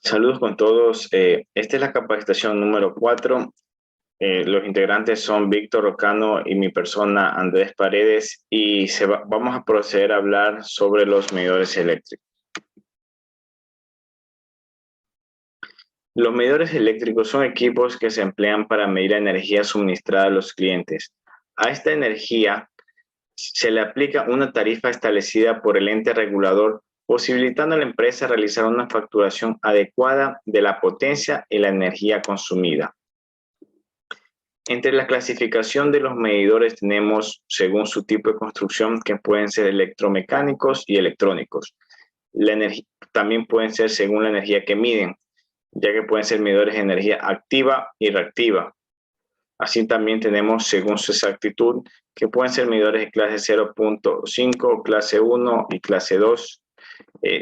Saludos con todos. Esta es la capacitación número 4. Los integrantes son Víctor Rocano y mi persona Andrés Paredes y vamos a proceder a hablar sobre los medidores eléctricos. Los medidores eléctricos son equipos que se emplean para medir la energía suministrada a los clientes. A esta energía se le aplica una tarifa establecida por el ente regulador, posibilitando a la empresa realizar una facturación adecuada de la potencia y la energía consumida. Entre la clasificación de los medidores tenemos, según su tipo de construcción, que pueden ser electromecánicos y electrónicos. También pueden ser según la energía que miden, ya que pueden ser medidores de energía activa y reactiva. Así también tenemos, según su exactitud, que pueden ser medidores de clase 0.5, clase 1 y clase 2.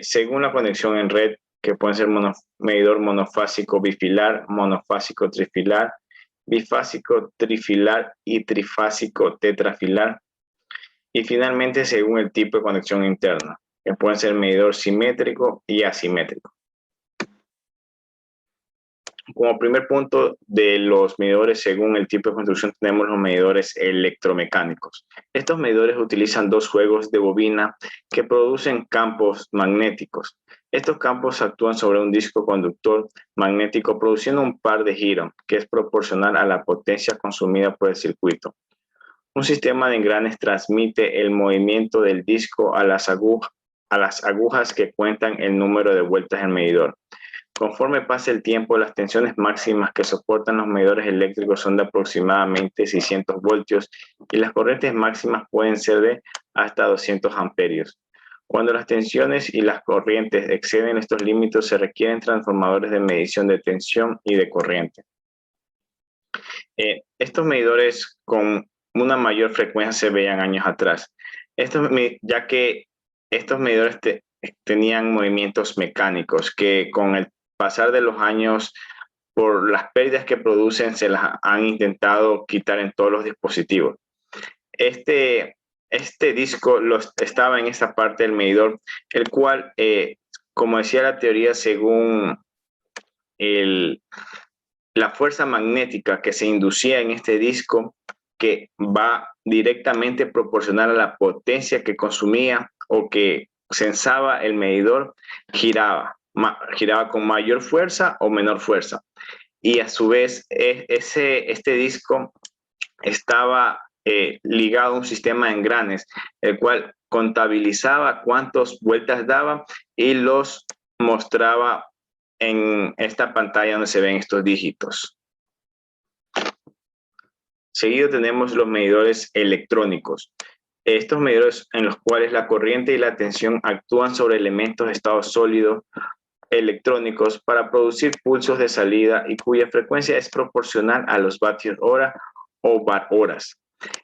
Según la conexión en red, que pueden ser medidor monofásico bifilar, monofásico trifilar, bifásico trifilar y trifásico tetrafilar. Y finalmente, según el tipo de conexión interna, que pueden ser medidor simétrico y asimétrico. Como primer punto de los medidores, según el tipo de construcción, tenemos los medidores electromecánicos. Estos medidores utilizan dos juegos de bobina que producen campos magnéticos. Estos campos actúan sobre un disco conductor magnético produciendo un par de giros que es proporcional a la potencia consumida por el circuito. Un sistema de engranes transmite el movimiento del disco a las agujas que cuentan el número de vueltas del medidor. Conforme pasa el tiempo, las tensiones máximas que soportan los medidores eléctricos son de aproximadamente 600 voltios y las corrientes máximas pueden ser de hasta 200 amperios. Cuando las tensiones y las corrientes exceden estos límites, se requieren transformadores de medición de tensión y de corriente. Estos medidores con una mayor frecuencia se veían años atrás, ya que estos medidores tenían movimientos mecánicos que con el pasar de los años, por las pérdidas que producen, se las han intentado quitar en todos los dispositivos. Este disco estaba en esta parte del medidor, el cual, como decía la teoría, según la fuerza magnética que se inducía en este disco, que va directamente proporcional a la potencia que consumía o que sensaba el medidor, giraba con mayor fuerza o menor fuerza. Y a su vez, este disco estaba ligado a un sistema de engranes, el cual contabilizaba cuántas vueltas daba y los mostraba en esta pantalla donde se ven estos dígitos. Seguido tenemos los medidores electrónicos. Estos medidores en los cuales la corriente y la tensión actúan sobre elementos de estado sólido electrónicos para producir pulsos de salida y cuya frecuencia es proporcional a los vatios hora o bar-horas.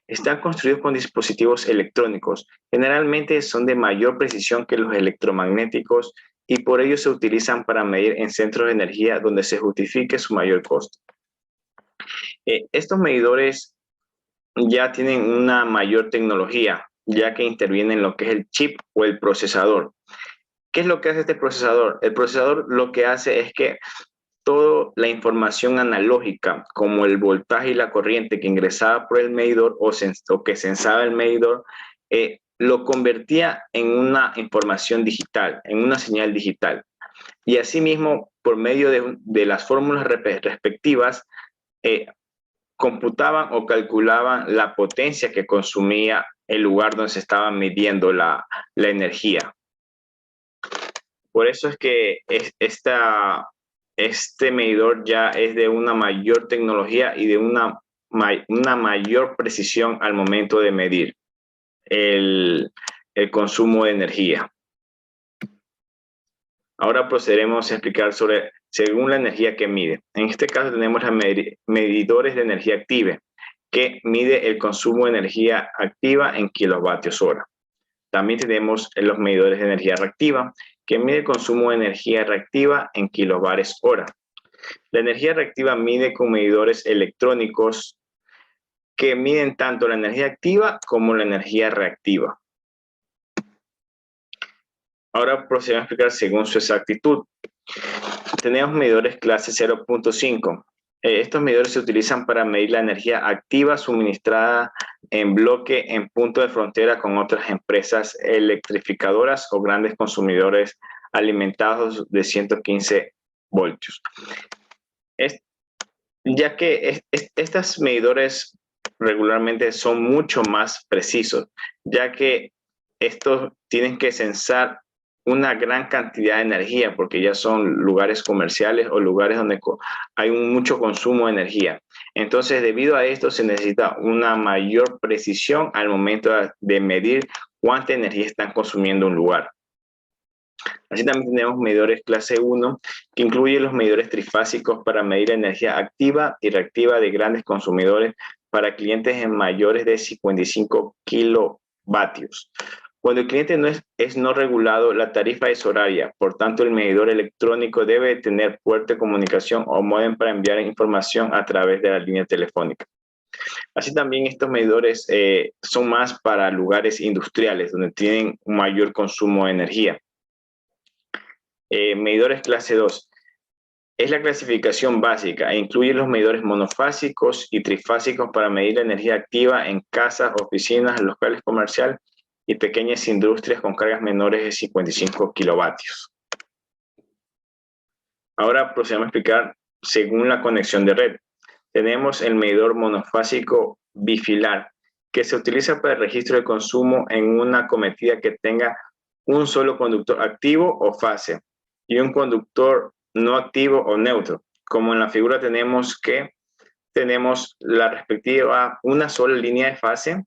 Están construidos con dispositivos electrónicos. Generalmente son de mayor precisión que los electromagnéticos y por ello se utilizan para medir en centros de energía donde se justifique su mayor costo. Estos medidores ya tienen una mayor tecnología, ya que intervienen en lo que es el chip o el procesador. ¿Qué es lo que hace este procesador? El procesador lo que hace es que toda la información analógica, como el voltaje y la corriente que ingresaba por el medidor o que sensaba el medidor, lo convertía en una información digital, en una señal digital. Y asimismo, por medio de las fórmulas respectivas, computaban o calculaban la potencia que consumía el lugar donde se estaba midiendo la energía. Por eso es que este medidor ya es de una mayor tecnología y de una mayor precisión al momento de medir el consumo de energía. Ahora procederemos a explicar según la energía que mide. En este caso tenemos los medidores de energía activa, que mide el consumo de energía activa en kilovatios hora. También tenemos los medidores de energía reactiva, que mide el consumo de energía reactiva en kilovares hora. La energía reactiva mide con medidores electrónicos que miden tanto la energía activa como la energía reactiva. Ahora procedemos a explicar según su exactitud. tenemos medidores clase 0.5. Estos medidores se utilizan para medir la energía activa suministrada en bloque en punto de frontera con otras empresas electrificadoras o grandes consumidores alimentados de 115 voltios. Ya que estos medidores regularmente son mucho más precisos, ya que estos tienen que censar una gran cantidad de energía porque ya son lugares comerciales o lugares donde hay mucho consumo de energía. Entonces, debido a esto, se necesita una mayor precisión al momento de medir cuánta energía están consumiendo un lugar. Así también tenemos medidores clase 1, que incluyen los medidores trifásicos para medir la energía activa y reactiva de grandes consumidores para clientes en mayores de 55 kilovatios. Cuando el cliente es no regulado, la tarifa es horaria. Por tanto, el medidor electrónico debe tener puerto de comunicación o módem para enviar información a través de la línea telefónica. Así también estos medidores son más para lugares industriales, donde tienen un mayor consumo de energía. Medidores clase 2. Es la clasificación básica e incluye los medidores monofásicos y trifásicos para medir la energía activa en casas, oficinas, locales comerciales y pequeñas industrias con cargas menores de 55 kilovatios. Ahora procedemos a explicar según la conexión de red. Tenemos el medidor monofásico bifilar, que se utiliza para el registro de consumo en una acometida que tenga un solo conductor activo o fase y un conductor no activo o neutro. Como en la figura tenemos la respectiva una sola línea de fase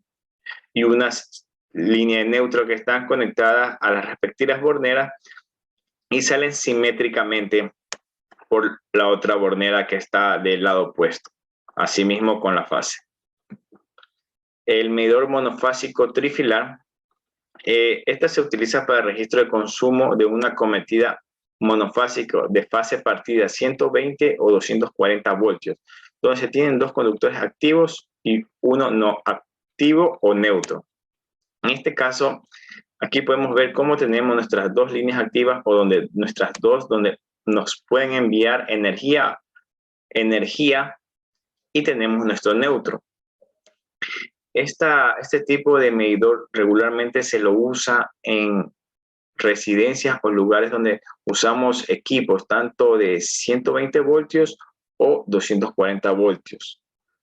y una línea de neutro que están conectadas a las respectivas borneras y salen simétricamente por la otra bornera que está del lado opuesto. Asimismo con la fase. El medidor monofásico trifilar, esta se utiliza para el registro de consumo de una acometida monofásico de fase partida 120 o 240 voltios, donde se tienen dos conductores activos y uno no activo o neutro. En este caso, aquí podemos ver cómo tenemos nuestras dos líneas activas o donde donde nos pueden enviar energía y tenemos nuestro neutro. Este tipo de medidor regularmente se lo usa en residencias o lugares donde usamos equipos tanto de 120 voltios o 240 voltios,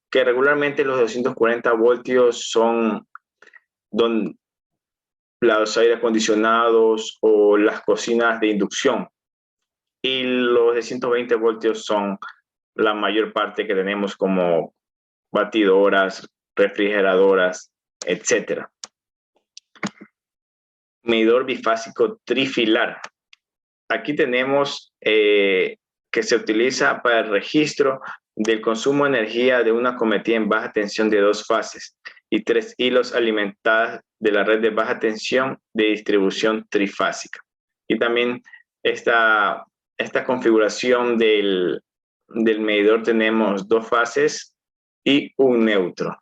que regularmente los 240 voltios son los aire acondicionados o las cocinas de inducción, y los de 120 voltios son la mayor parte que tenemos como batidoras, refrigeradoras, etc. Medidor bifásico trifilar. Aquí tenemos que se utiliza para el registro del consumo de energía de una acometida en baja tensión de dos fases y 3 hilos alimentadas de la red de baja tensión de distribución trifásica. Y también esta configuración del medidor tenemos dos fases y un neutro.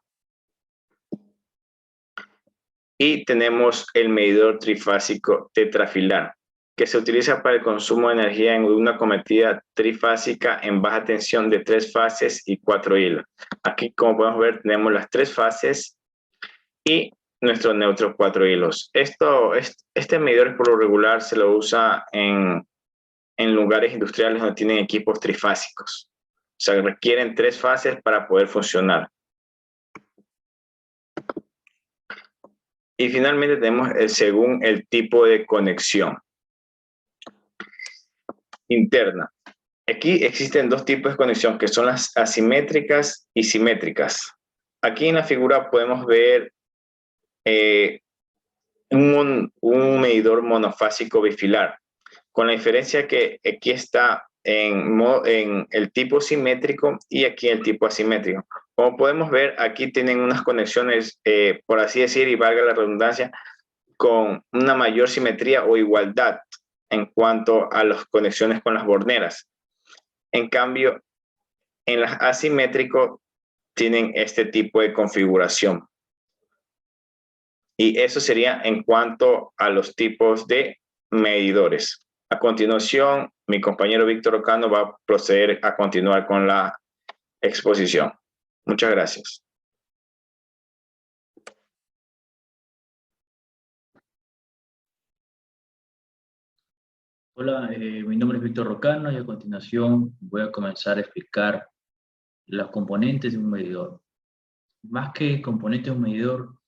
Y tenemos el medidor trifásico tetrafilar, que se utiliza para el consumo de energía en una acometida trifásica en baja tensión de 3 fases y 4 hilos. Aquí, como podemos ver, tenemos las 3 fases y nuestro neutro 4 hilos. Este medidor por lo regular se lo usa en lugares industriales donde tienen equipos trifásicos. O sea, requieren 3 fases para poder funcionar. Y finalmente tenemos según el tipo de conexión interna. Aquí existen dos tipos de conexión, que son las asimétricas y simétricas. Aquí en la figura podemos ver un medidor monofásico bifilar, con la diferencia que aquí está en el tipo simétrico y aquí en el tipo asimétrico. Como podemos ver, aquí tienen unas conexiones, por así decir, y valga la redundancia, con una mayor simetría o igualdad en cuanto a las conexiones con las borneras. En cambio, en las asimétricos tienen este tipo de configuración. Y eso sería en cuanto a los tipos de medidores. A continuación, mi compañero Víctor Ocano va a proceder a continuar con la exposición. Muchas gracias. Hola, mi nombre es Víctor Rocano y a continuación voy a comenzar a explicar los componentes de un medidor. Más que componentes de un medidor,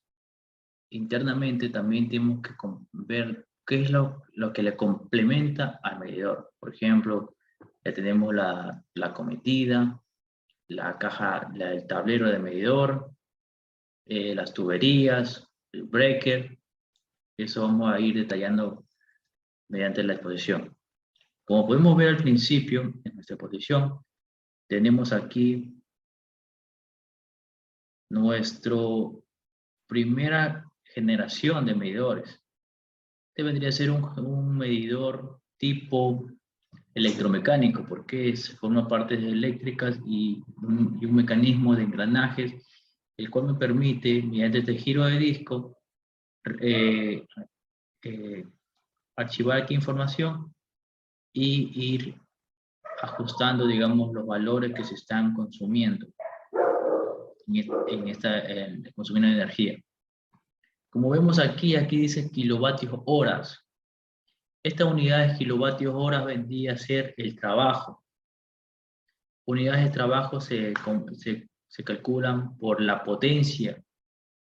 internamente también tenemos que ver qué es lo que le complementa al medidor. Por ejemplo, ya tenemos la cometida, la caja, el tablero de medidor, las tuberías, el breaker. Eso vamos a ir detallando mediante la exposición. Como podemos ver al principio, en nuestra exposición, tenemos aquí nuestra primera generación de medidores. Este vendría a ser un medidor tipo electromecánico, porque forma partes eléctricas y un mecanismo de engranajes, el cual me permite, mediante este giro de disco, eh, archivar aquí información y ir ajustando, digamos, los valores que se están consumiendo consumiendo energía. Como vemos aquí dice kilovatios horas. Esta unidad de kilovatios horas vendría a ser el trabajo. Unidades de trabajo se calculan por la potencia,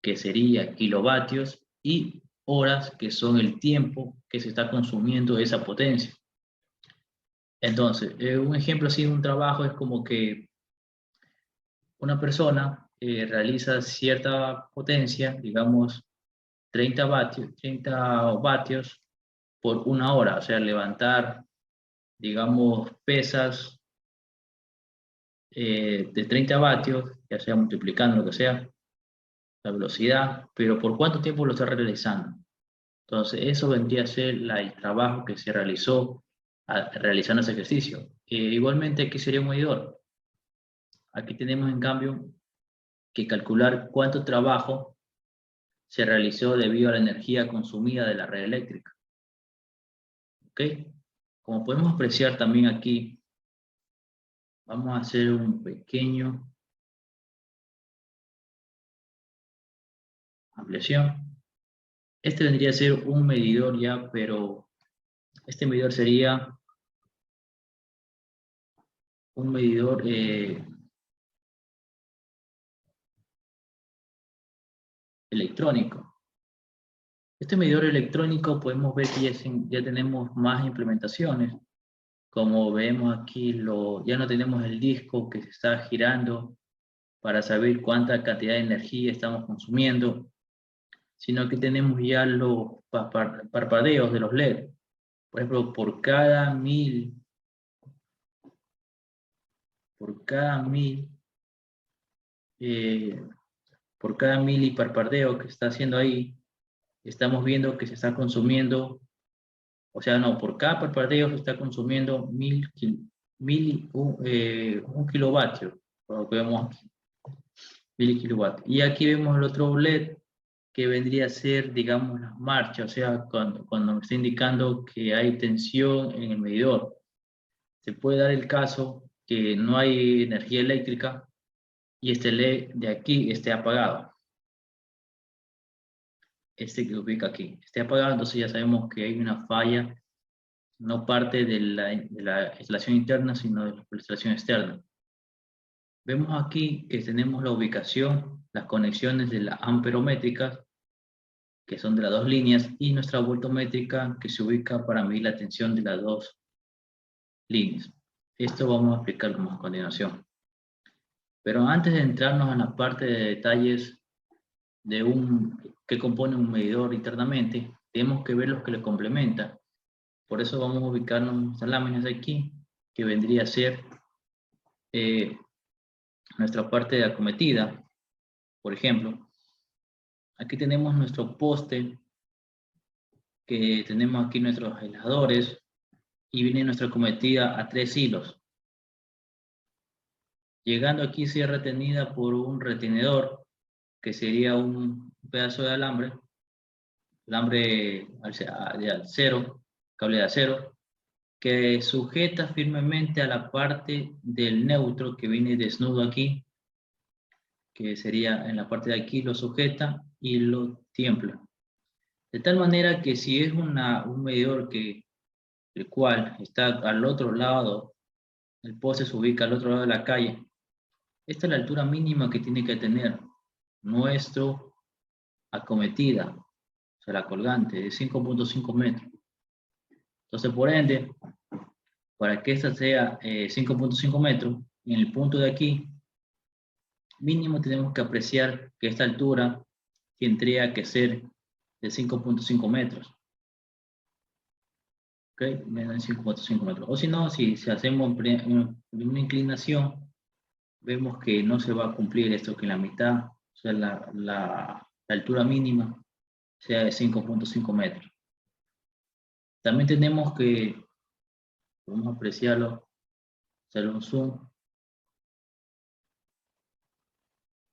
que sería kilovatios, y horas, que son el tiempo que se está consumiendo esa potencia. Entonces, un ejemplo así de un trabajo es como que una persona realiza cierta potencia, digamos 30 vatios por una hora, o sea, levantar, digamos, pesas de 30 vatios, ya sea multiplicando lo que sea, la velocidad, pero ¿por cuánto tiempo lo está realizando? Entonces, eso vendría a ser el trabajo que se realizó realizando ese ejercicio. Igualmente, ¿qué sería un medidor? Aquí tenemos, en cambio, que calcular cuánto trabajo se realizó debido a la energía consumida de la red eléctrica. ¿Ok? Como podemos apreciar también aquí, vamos a hacer un pequeño ampliación. Este vendría a ser un medidor ya, pero este medidor sería un medidor electrónico. Este medidor electrónico podemos ver que ya tenemos más implementaciones. Como vemos aquí, ya no tenemos el disco que se está girando para saber cuánta cantidad de energía estamos consumiendo, sino que tenemos ya los parpadeos de los LED. Por ejemplo, por cada mil parpadeo que está haciendo ahí, estamos viendo que se está consumiendo, o sea, no, por cada parpadeo se está consumiendo un kilovatio, por lo que vemos aquí, 1000 kilovatios. Y aquí vemos el otro LED que vendría a ser, digamos, las marchas, o sea, cuando me está indicando que hay tensión en el medidor. Se puede dar el caso que no hay energía eléctrica y este LED de aquí esté apagado. Este que ubica aquí esté apagado, entonces ya sabemos que hay una falla, no parte de la instalación interna, sino de la instalación externa. Vemos aquí que tenemos la ubicación, las conexiones de las amperométricas, que son de las dos líneas, y nuestra voltométrica, que se ubica para medir la tensión de las dos líneas. Esto vamos a explicarlo más a continuación. Pero antes de entrarnos en la parte de detalles de que compone un medidor internamente, tenemos que ver los que le complementan. Por eso vamos a ubicarnos en nuestras láminas de aquí, que vendría a ser nuestra parte de acometida. Por ejemplo, aquí tenemos nuestro poste, que tenemos aquí nuestros aisladores, y viene nuestra acometida a 3 hilos. Llegando aquí se es retenida por un retenedor, que sería un pedazo de alambre de acero, cable de acero, que sujeta firmemente a la parte del neutro que viene desnudo aquí, que sería en la parte de aquí, lo sujeta y lo tiembla. De tal manera que si es un medidor el cual está al otro lado, el poste se ubica al otro lado de la calle, esta es la altura mínima que tiene que tener nuestro acometida, o sea, la colgante, de 5.5 metros. Entonces, por ende, para que esta sea 5.5 metros, en el punto de aquí, mínimo tenemos que apreciar que esta altura tendría que ser de 5.5 metros. ¿Ok? Menos de 5.5 metros. O si no, si hacemos una inclinación, vemos que no se va a cumplir esto, que la mitad, o sea, la altura mínima sea de 5.5 metros. También tenemos que, vamos a apreciarlo, hacer un zoom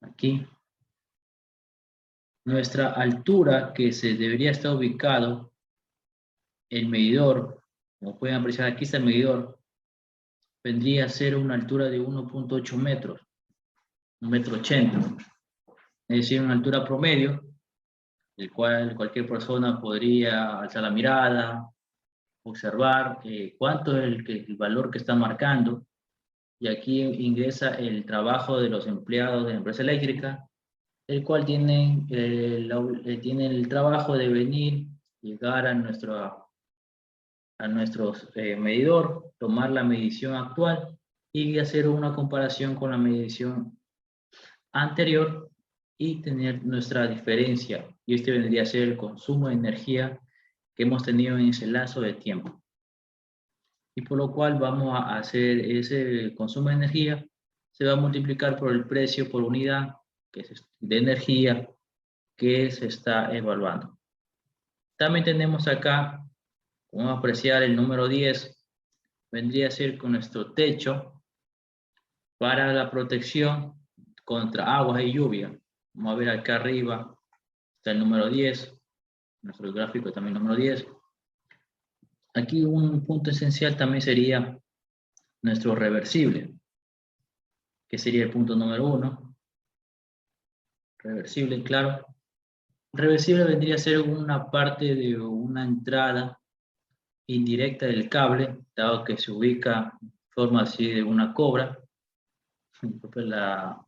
aquí. Nuestra altura que se debería estar ubicado, el medidor, como pueden apreciar aquí está el medidor, vendría a ser una altura de 1.8 metros, 1,80 m. Es decir, una altura promedio, el cual cualquier persona podría alzar la mirada, observar cuánto es el valor que está marcando, y aquí ingresa el trabajo de los empleados de la empresa eléctrica, el cual tiene el trabajo de venir, llegar a nuestro medidor, tomar la medición actual y hacer una comparación con la medición anterior y tener nuestra diferencia. Y este vendría a ser el consumo de energía que hemos tenido en ese lazo de tiempo. Y por lo cual vamos a hacer ese consumo de energía, se va a multiplicar por el precio por unidad de energía que se está evaluando. También tenemos acá, vamos a apreciar el número 10, vendría a ser con nuestro techo para la protección contra aguas y lluvia. Vamos a ver acá arriba, está el número 10, nuestro gráfico también número 10. Aquí un punto esencial también sería nuestro reversible, que sería el punto número 1. Reversible, claro. Reversible vendría a ser una parte de una entrada indirecta del cable, dado que se ubica en forma así de una cobra, la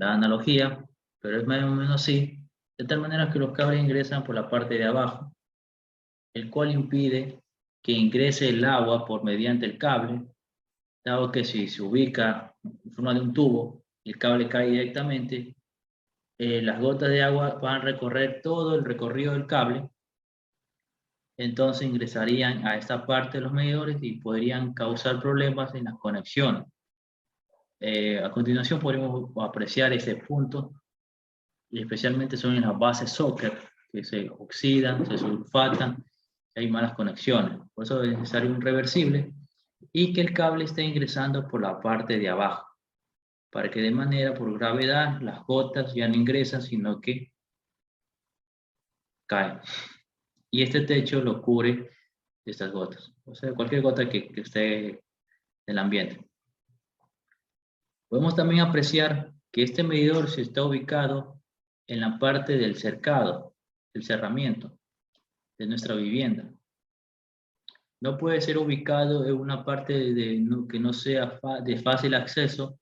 analogía, pero es más o menos así, de tal manera que los cables ingresan por la parte de abajo, el cual impide que ingrese el agua por mediante el cable, dado que si se ubica en forma de un tubo, el cable cae directamente, las gotas de agua van a recorrer todo el recorrido del cable, entonces ingresarían a esta parte de los medidores y podrían causar problemas en las conexiones. A continuación podremos apreciar ese punto, y especialmente son en las bases socket, que se oxidan, se sulfatan, hay malas conexiones. Por eso es necesario un reversible y que el cable esté ingresando por la parte de abajo, para que de manera, por gravedad, las gotas ya no ingresan, sino que caen. Y este techo lo cubre estas gotas, o sea, cualquier gota que esté en el ambiente. Podemos también apreciar que este medidor se está ubicado en la parte del cercado, el cerramiento de nuestra vivienda. No puede ser ubicado en una parte que no sea de fácil acceso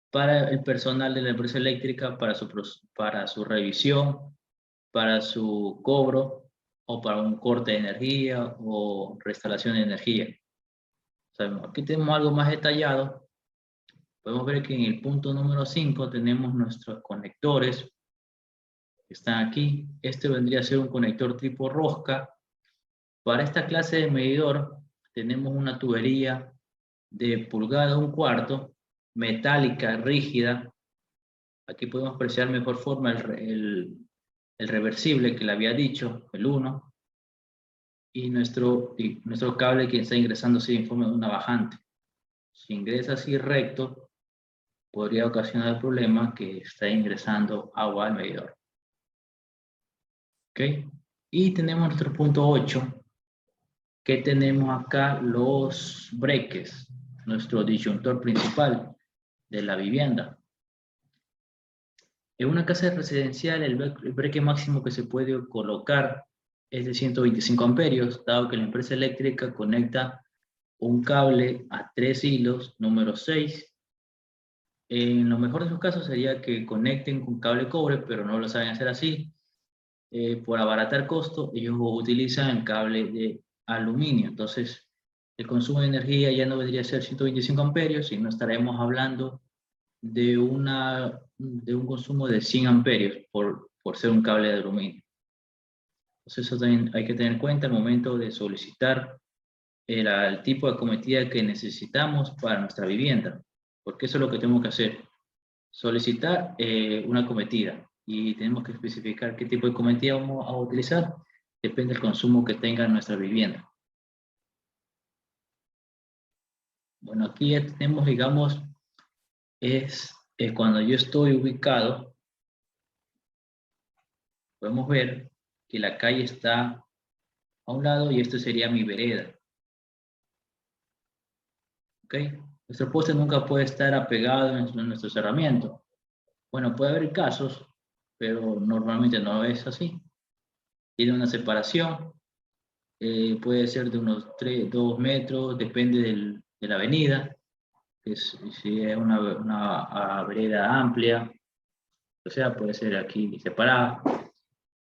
para el personal de la empresa eléctrica, para su revisión, para su cobro, o para un corte de energía o restauración de energía. O sea, aquí tenemos algo más detallado. Podemos ver que en el punto número 5 tenemos nuestros conectores que están aquí. Este vendría a ser un conector tipo rosca. Para esta clase de medidor tenemos una tubería de pulgada 1/4, metálica, rígida. Aquí podemos apreciar mejor forma el reversible que le había dicho, el 1, y nuestro cable que está ingresando así en forma de una bajante. Si ingresa así recto, podría ocasionar el problema que está ingresando agua al medidor. ¿Ok? Y tenemos nuestro punto 8, ¿Qué tenemos acá? Los breques, nuestro disyuntor principal de la vivienda. En una casa residencial, el breque máximo que se puede colocar es de 125 amperios, dado que la empresa eléctrica conecta un cable a 3 hilos, número 6. En lo mejor de sus casos sería que conecten con cable cobre, pero no lo saben hacer así. Por abaratar costo, ellos utilizan el cable de aluminio. Entonces, el consumo de energía ya no vendría a ser 125 amperios, sino estaremos hablando de un consumo de 100 amperios por ser un cable de aluminio. Entonces, eso también hay que tener en cuenta al momento de solicitar el tipo de acometida que necesitamos para nuestra vivienda, porque eso es lo que tenemos que hacer, solicitar una acometida, y tenemos que especificar qué tipo de acometida vamos a utilizar, depende del consumo que tenga nuestra vivienda. Bueno, aquí ya tenemos, digamos, es cuando yo estoy ubicado, podemos ver que la calle está a un lado y esto sería mi vereda. ¿Ok? Nuestro poste nunca puede estar apegado en nuestro cerramiento. Bueno, puede haber casos, pero normalmente no es así. Tiene una separación, puede ser de unos 2 metros, depende de la avenida, si es una vereda amplia, o sea, puede ser aquí separada.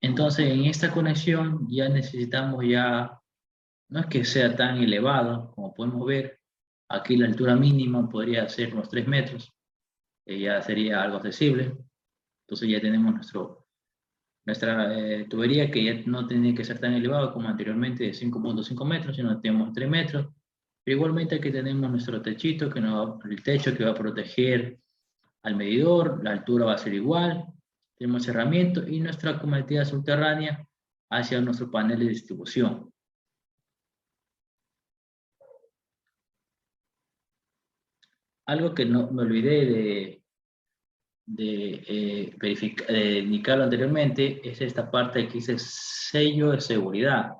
Entonces, en esta conexión ya necesitamos no es que sea tan elevado, como podemos ver, aquí la altura mínima podría ser unos 3 metros, ya sería algo accesible. Entonces ya tenemos nuestra tubería, que ya no tiene que ser tan elevado como anteriormente de 5.5 metros, sino tenemos 3 metros. Pero igualmente aquí tenemos nuestro techito, el techo que va a proteger al medidor, la altura va a ser igual, tenemos cerramiento y nuestra acometida subterránea hacia nuestro panel de distribución. Algo que no me olvidé de indicarlo anteriormente es esta parte que dice sello de seguridad.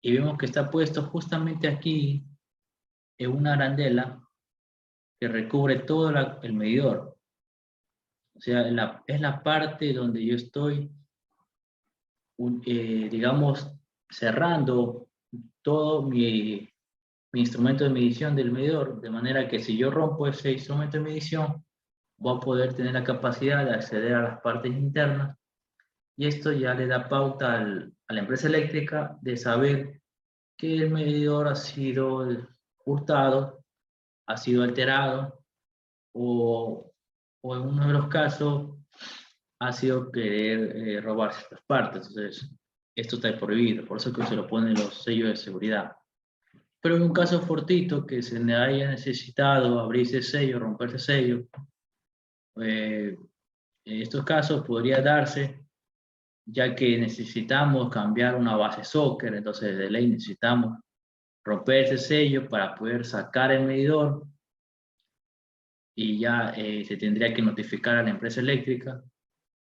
Y vemos que está puesto justamente aquí en una arandela que recubre todo el medidor. O sea, es la parte donde yo estoy, digamos, cerrando todo mi instrumento de medición del medidor, de manera que si yo rompo ese instrumento de medición, voy a poder tener la capacidad de acceder a las partes internas, y esto ya le da pauta a la empresa eléctrica de saber que el medidor ha sido hurtado, ha sido alterado, o en uno de los casos ha sido querer robar ciertas partes. Entonces, esto está prohibido, por eso que se lo ponen los sellos de seguridad. Pero en un caso fortuito que se haya necesitado abrir ese sello, romper ese sello, en estos casos podría darse, ya que necesitamos cambiar una base Soccer, entonces de ley necesitamos romper ese sello para poder sacar el medidor, y ya se tendría que notificar a la empresa eléctrica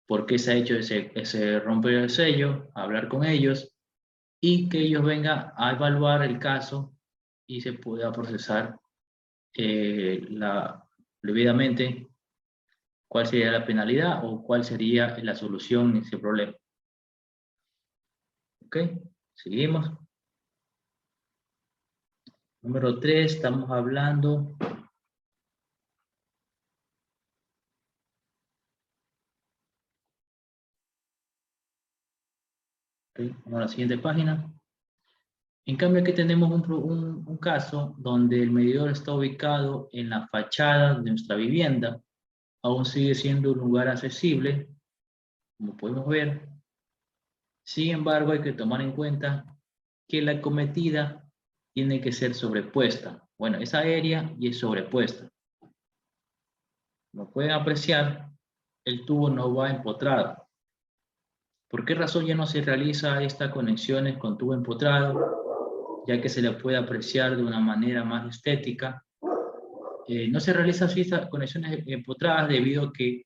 por qué se ha hecho ese romper el sello, hablar con ellos y que ellos vengan a evaluar el caso y se pueda procesar debidamente cuál sería la penalidad o cuál sería la solución a ese problema. ¿Ok? Seguimos. Número 3, estamos hablando vamos a la siguiente página. En cambio, aquí tenemos un caso donde el medidor está ubicado en la fachada de nuestra vivienda. Aún sigue siendo un lugar accesible, como podemos ver. Sin embargo, hay que tomar en cuenta que la acometida tiene que ser sobrepuesta. Bueno, es aérea y es sobrepuesta. Como pueden apreciar, el tubo no va empotrado. ¿Por qué razón ya no se realiza estas conexiones con tubo empotrado? Ya que se le puede apreciar de una manera más estética. No se realizan así estas conexiones empotradas debido a que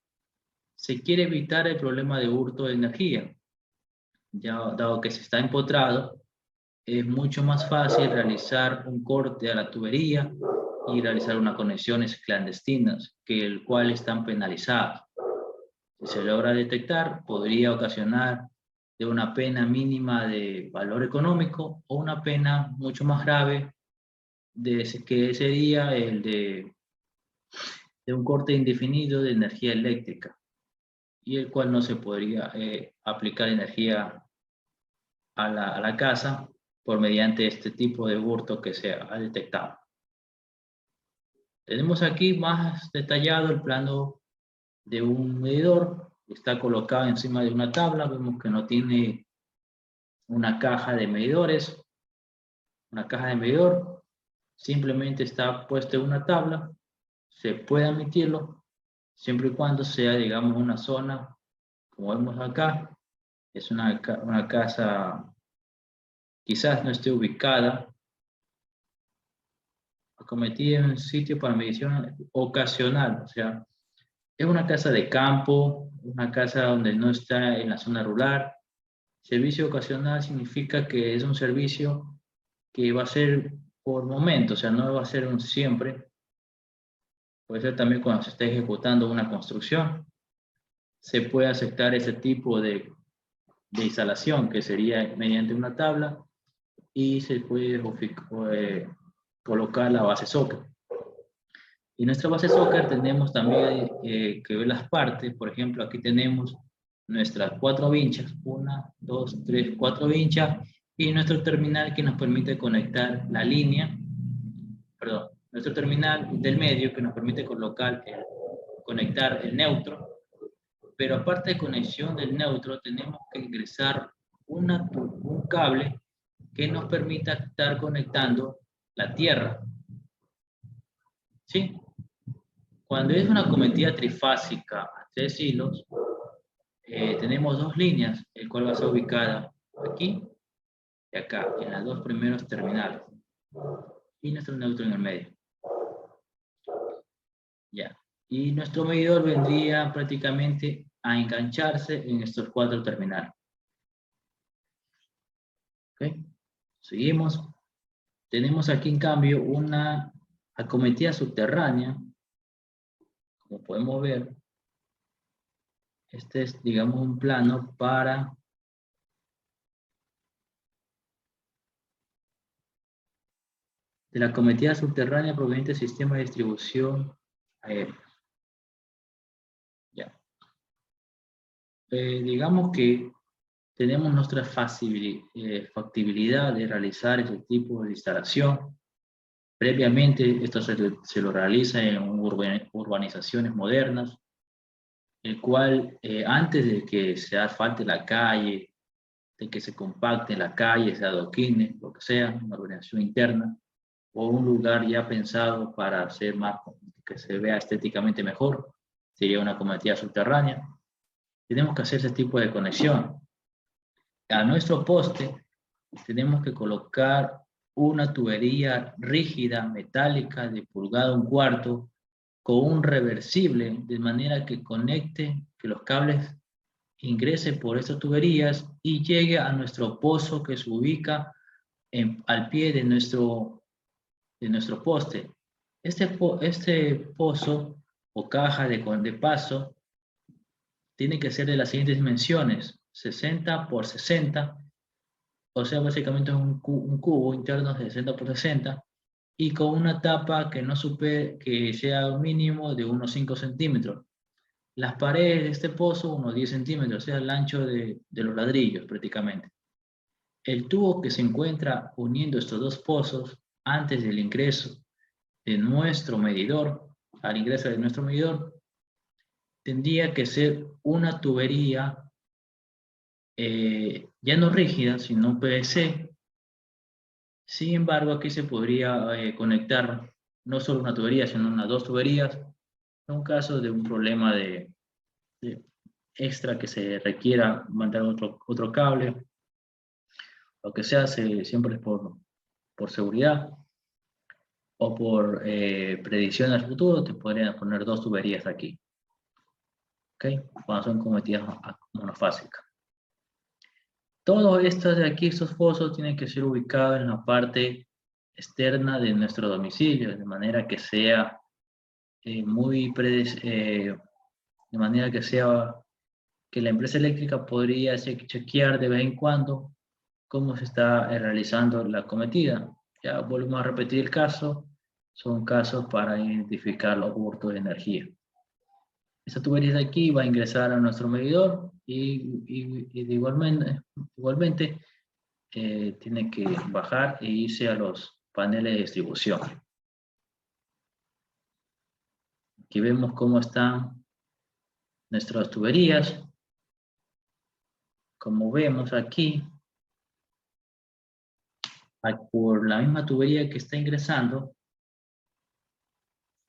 se quiere evitar el problema de hurto de energía. Ya dado que se está empotrado, es mucho más fácil realizar un corte a la tubería y realizar unas conexiones clandestinas, que el cual están penalizadas. Si se logra detectar, podría ocasionar de una pena mínima de valor económico o una pena mucho más grave que sería el de un corte indefinido de energía eléctrica, y el cual no se podría aplicar energía a la casa por mediante este tipo de hurto que se ha detectado. Tenemos aquí más detallado el plano de un medidor. Está colocado encima de una tabla. Vemos que no tiene una caja de medidores. Una caja de medidor. Simplemente está puesto en una tabla. Se puede admitirlo siempre y cuando sea, digamos, una zona, como vemos acá. Es una casa, quizás no esté ubicada, acometida en un sitio para medición ocasional. O sea, es una casa de campo, una casa donde no está en la zona rural. Servicio ocasional significa que es un servicio que va a ser por momento, o sea, no va a ser un siempre. Puede ser también cuando se esté ejecutando una construcción. Se puede aceptar ese tipo de instalación, que sería mediante una tabla, y se puede colocar la base socket. Y en nuestra base Soccer tenemos también que ver las partes. Por ejemplo, aquí tenemos nuestras 4 vinchas, 1, 2, 3, 4 vinchas, y nuestro terminal que nos permite conectar la línea, perdón, nuestro terminal del medio que nos permite conectar el neutro. Pero aparte de conexión del neutro, tenemos que ingresar un cable que nos permita estar conectando la tierra. ¿Sí? Cuando es una acometida trifásica a 3 hilos, tenemos 2 líneas, el cual va a ser ubicada aquí y acá, en las 2 primeros terminales. Y nuestro neutro en el medio. Ya. Y nuestro medidor vendría prácticamente a engancharse en estos 4 terminales. ¿Ok? Seguimos. Tenemos aquí, en cambio, una acometida subterránea. Como podemos ver, este es, digamos, un plano para de la acometida subterránea proveniente del sistema de distribución aérea. Ya. Digamos que tenemos nuestra factibilidad de realizar ese tipo de instalación. Previamente, esto se lo realiza en urbanizaciones modernas, el cual antes de que se asfalte la calle, de que se compacte la calle, se adoquine, lo que sea, una urbanización interna, o un lugar ya pensado para hacer más, que se vea estéticamente mejor, sería una acometida subterránea. Tenemos que hacer ese tipo de conexión. A nuestro poste tenemos que colocar una tubería rígida, metálica, de 1/4 con un reversible, de manera que conecte, que los cables ingresen por estas tuberías y llegue a nuestro pozo que se ubica al pie de nuestro poste. Este pozo o caja de paso tiene que ser de las siguientes dimensiones: 60 por 60, o sea, básicamente es un cubo interno de 60 por 60, y con una tapa que no supere, que sea un mínimo de unos 5 centímetros. Las paredes de este pozo, unos 10 centímetros, o sea, el ancho de los ladrillos prácticamente. El tubo que se encuentra uniendo estos 2 pozos antes del ingreso de nuestro medidor, al ingreso de nuestro medidor, tendría que ser una tubería ya no rígida, sino PVC. Sin embargo, aquí se podría conectar no solo una tubería, sino unas 2 tuberías, en un caso de un problema de extra que se requiera mandar otro cable. Lo que se hace siempre es por seguridad o por predicción al futuro, te podrían poner 2 tuberías aquí. ¿Ok? Cuando son cometidas monofásicas. Todos estos de aquí, estos fosos, tienen que ser ubicados en la parte externa de nuestro domicilio, de manera que sea de manera que sea que la empresa eléctrica podría chequear de vez en cuando cómo se está realizando la cometida. Ya volvemos a repetir el caso, son casos para identificar los hurtos de energía. Esta tubería de aquí va a ingresar a nuestro medidor y igualmente tiene que bajar e irse a los paneles de distribución. Aquí vemos cómo están nuestras tuberías. Como vemos aquí, por la misma tubería que está ingresando,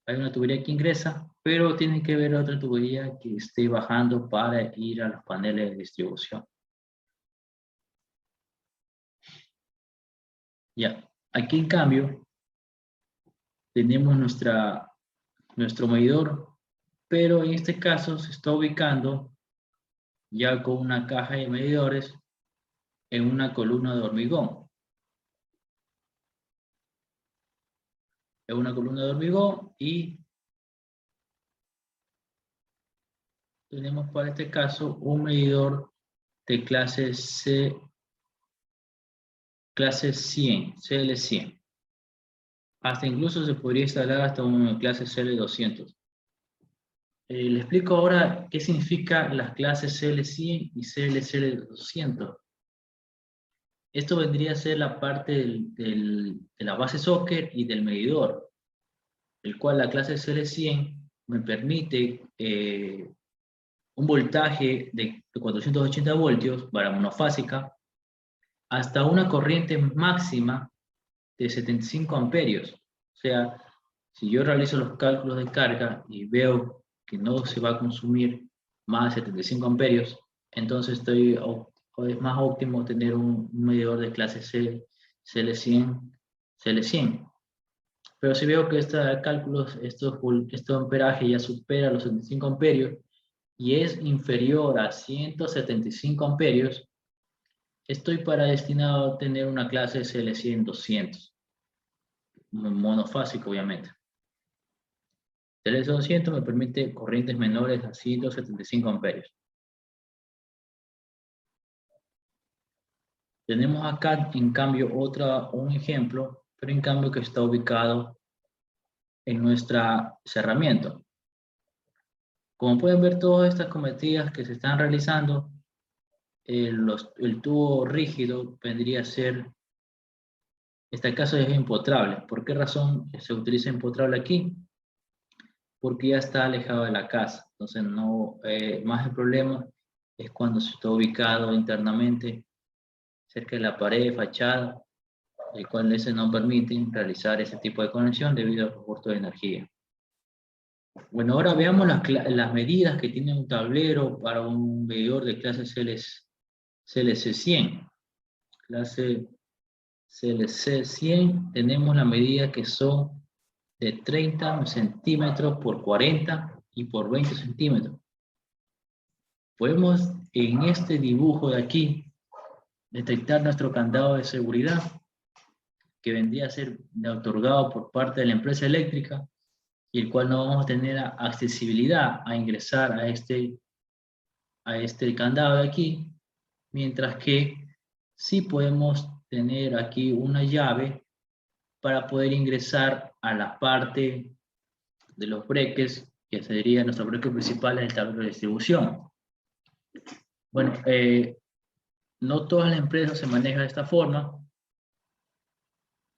hay una tubería que ingresa, pero tiene que ver otra tubería que esté bajando para ir a los paneles de distribución. Ya, aquí en cambio, tenemos nuestro medidor, pero en este caso se está ubicando ya con una caja de medidores en una columna de hormigón. Es una columna de hormigón y tenemos para este caso un medidor de clase 100, CL100. Hasta incluso se podría instalar hasta una clase CL200. Le explico ahora qué significa las clases CL100 y CL200. Esto vendría a ser la parte de la base socket y del medidor, el cual la clase CL100 me permite un voltaje de 480 voltios para monofásica hasta una corriente máxima de 75 amperios. O sea, si yo realizo los cálculos de carga y veo que no se va a consumir más de 75 amperios, entonces es más óptimo tener un medidor de clase CL100. Pero si veo que estos cálculos, este amperaje ya supera los 75 amperios y es inferior a 175 amperios, estoy destinado a tener una clase CL100-200, monofásico obviamente. CL200 me permite corrientes menores a 175 amperios. Tenemos acá, en cambio, un ejemplo, pero en cambio que está ubicado en nuestra cerramiento. Como pueden ver, todas estas cometidas que se están realizando, el tubo rígido vendría a ser, este caso es empotrable. ¿Por qué razón se utiliza empotrable aquí? Porque ya está alejado de la casa. Entonces, más el problema es cuando se está ubicado internamente cerca de la pared, fachada, el cual ese no permite realizar ese tipo de conexión debido al reporte de energía. Bueno, ahora veamos las medidas que tiene un tablero para un medidor de clase CLC100. Clase CLC100 tenemos la medida que son de 30 centímetros por 40 y por 20 centímetros. Podemos en este dibujo de aquí detectar nuestro candado de seguridad que vendría a ser otorgado por parte de la empresa eléctrica y el cual no vamos a tener accesibilidad a ingresar a este candado de aquí, mientras que sí podemos tener aquí una llave para poder ingresar a la parte de los breques, que sería nuestro breque principal en el tablero de distribución. Bueno, no todas las empresas se manejan de esta forma,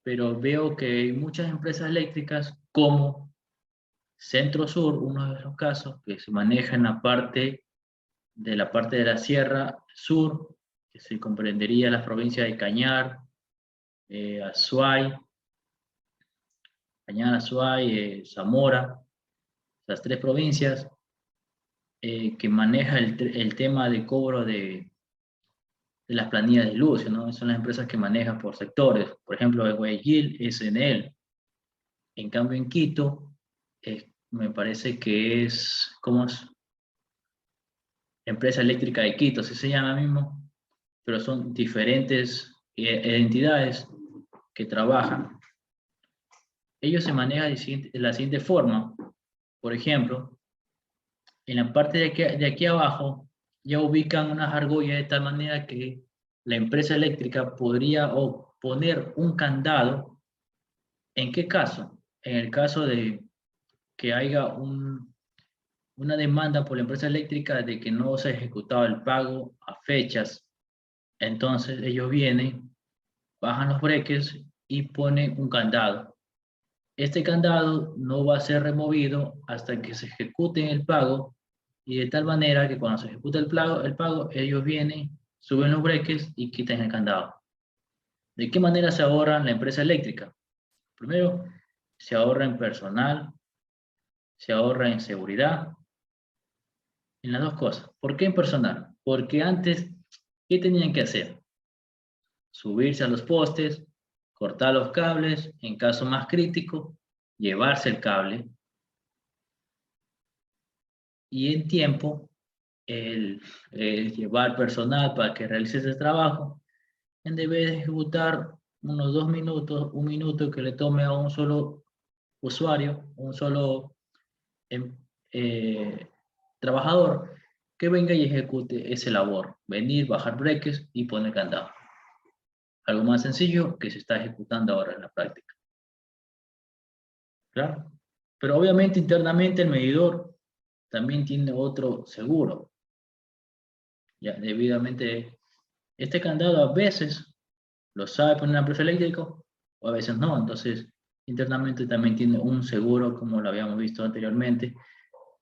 pero veo que hay muchas empresas eléctricas como Centro Sur, uno de esos casos, que se maneja en la parte de la Sierra Sur, que se comprendería las provincias de Cañar, Azuay, Zamora, las tres provincias, que maneja el tema de cobro de las planillas de luz, ¿no? Son las empresas que manejan por sectores, por ejemplo, en Guayaquil, SNL. En cambio, en Quito, me parece que ¿cómo es? Empresa Eléctrica de Quito, así se llama mismo, pero son diferentes entidades que trabajan. Ellos se manejan de la siguiente forma. Por ejemplo, en la parte de aquí abajo ya ubican unas argollas de tal manera que la empresa eléctrica podría poner un candado. ¿En qué caso? En el caso de que haya una demanda por la empresa eléctrica de que no se ha ejecutado el pago a fechas, entonces ellos vienen, bajan los breques y ponen un candado. Este candado no va a ser removido hasta que se ejecute el pago, y de tal manera que cuando se ejecute el pago, ellos vienen, suben los breques y quitan el candado. ¿De qué manera se ahorra la empresa eléctrica? Primero, se ahorra en personal, se ahorra en seguridad, en las dos cosas. ¿Por qué en personal? Porque antes, ¿qué tenían que hacer? Subirse a los postes, cortar los cables, en caso más crítico, llevarse el cable, y en tiempo, el llevar personal para que realice ese trabajo, en vez de ejecutar unos 2 minutos, 1 minuto que le tome a un solo usuario, un solo trabajador, que venga y ejecute ese labor, venir, bajar breques y poner candado. Algo más sencillo que se está ejecutando ahora en la práctica. ¿Claro? Pero obviamente internamente el medidor también tiene otro seguro. Ya debidamente, este candado a veces lo sabe poner una empresa eléctrica o a veces no. Entonces, internamente también tiene un seguro, como lo habíamos visto anteriormente.